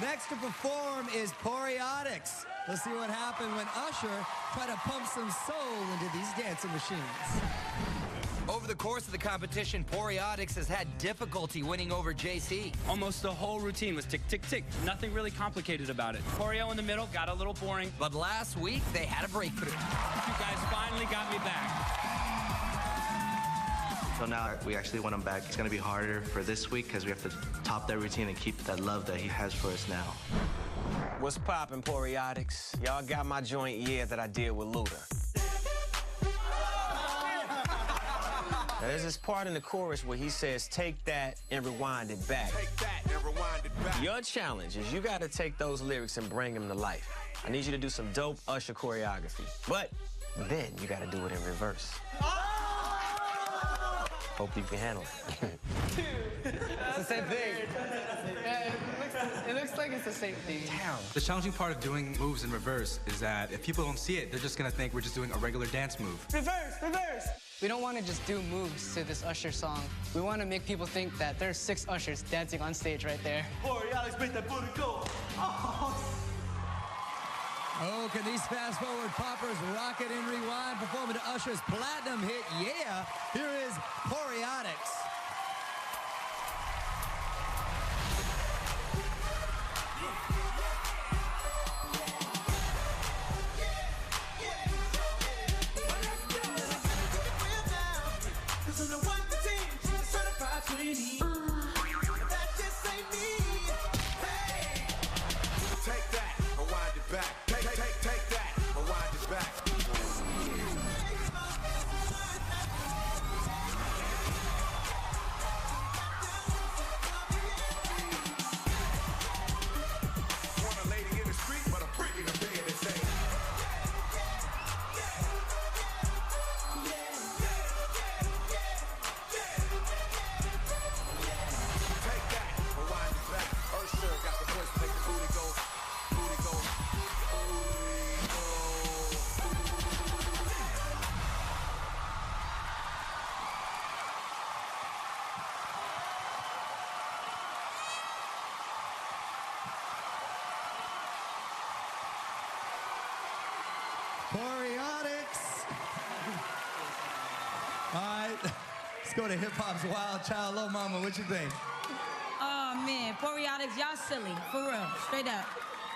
Next to perform is POREOTIX. Let's see what happened when Usher tried to pump some soul into these dancing machines. Over the course of the competition, POREOTIX has had difficulty winning over JC. Almost the whole routine was tick, tick, tick. Nothing really complicated about it. Poreo in the middle got a little boring. But last week, they had a breakthrough. You guys finally got me back. So now we actually want him back. It's going to be harder for this week because we have to top that routine and keep that love that he has for us now. What's poppin', POREOTIX? Y'all got my joint Yeah that I did with Luda. Now, there's this part in the chorus where he says, take that and rewind it back. Take that and rewind it back. Your challenge is you got to take those lyrics and bring them to life. I need you to do some dope Usher choreography. But then you got to do it in reverse. Hope you can handle it. It's the same thing. Yeah, it looks like it's the same thing. Damn. The challenging part of doing moves in reverse is that if people don't see it, they're just gonna think we're just doing a regular dance move. Reverse, reverse. We don't want to just do moves to this Usher song. We want to make people think that there's 6 Ushers dancing on stage right there. POREOTIX make that booty go. Oh, can these fast-forward poppers rock it and rewind, performing to Usher's platinum hit, Yeah? Here is POREOTIX. Take that, rewind it back. Take that, rewind it back. Want a lady in the street, but a pretty to be in the same. Take that, rewind it back. Usher got the voice to make the booty go. Booty go. Booty go. POREOTIX. All right, let's go to hip-hop's wild child. Lil Mama, what you think? Oh, man, POREOTIX, y'all silly, for real, straight up.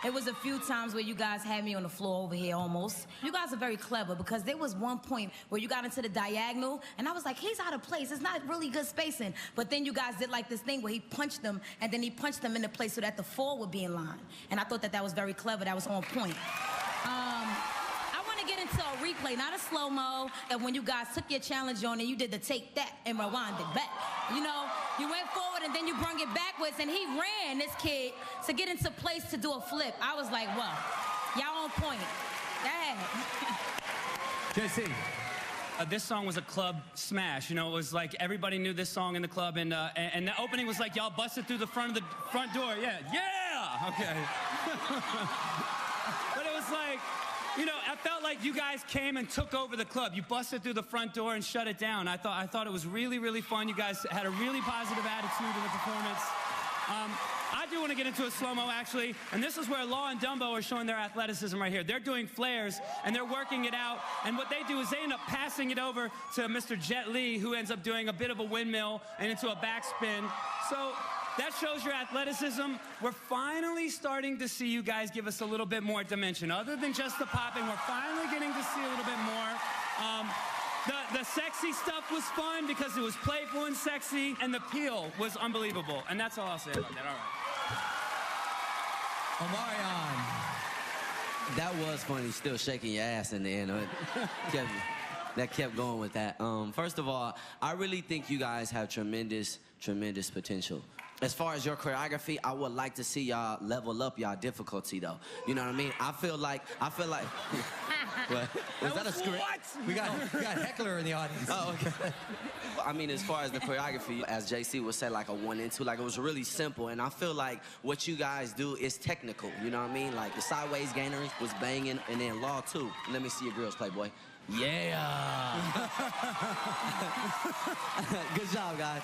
It was a few times where you guys had me on the floor over here almost. You guys are very clever because there was one point where you got into the diagonal, and I was like, he's out of place. It's not really good spacing. But then you guys did like this thing where he punched them, and then he punched them into place so that the 4 would be in line. And I thought that that was very clever. That was on point. I want to get into a replay, not a slow-mo, and when you guys took your challenge on and you did the take that and rewind it back. You know, you went forward and then you brung it backwards, and he ran, this kid, to get into place to do a flip. I was like, well, y'all on point. Dang. JC. This song was a club smash. You know, it was like everybody knew this song in the club, and the opening was like y'all busted through the front door. Yeah, yeah. Okay. But it was like, you know, I felt like you guys came and took over the club. You busted through the front door and shut it down. I thought it was really, really fun. You guys had a really positive attitude in the performance. I do want to get into a slow-mo, actually, and this is where Law and Dumbo are showing their athleticism right here. They're doing flares, and they're working it out, and what they do is they end up passing it over to Mr. Jet Li, who ends up doing a bit of a windmill and into a backspin. So that shows your athleticism. We're finally starting to see you guys give us a little bit more dimension. Other than just the popping, we're finally getting to see a little bit more. The sexy stuff was fun because it was playful and sexy, and the peel was unbelievable. And that's all I'll say about that. All right. Omarion. That was funny, still shaking your ass in the end. That kept going with that. First of all, I really think you guys have tremendous potential. As far as your choreography, I would like to see y'all level up y'all difficulty, though. You know what I mean? I feel like. What? Was that a script? What? We got Heckler in the audience. Oh, okay. I mean, as far as the choreography, as JC would say, like a 1 and 2, like it was really simple. And I feel like what you guys do is technical. You know what I mean? Like the sideways gainers was banging, and then Law too. Let me see your girls play, boy. Yeah. Good job, guys.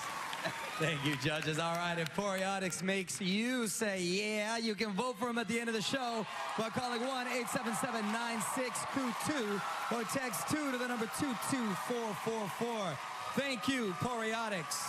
Thank you, judges. All right, if POREOTIX makes you say yeah, you can vote for him at the end of the show by calling 1-877-96-CREW-2 or text 2 to the number 22444. Thank you, POREOTIX.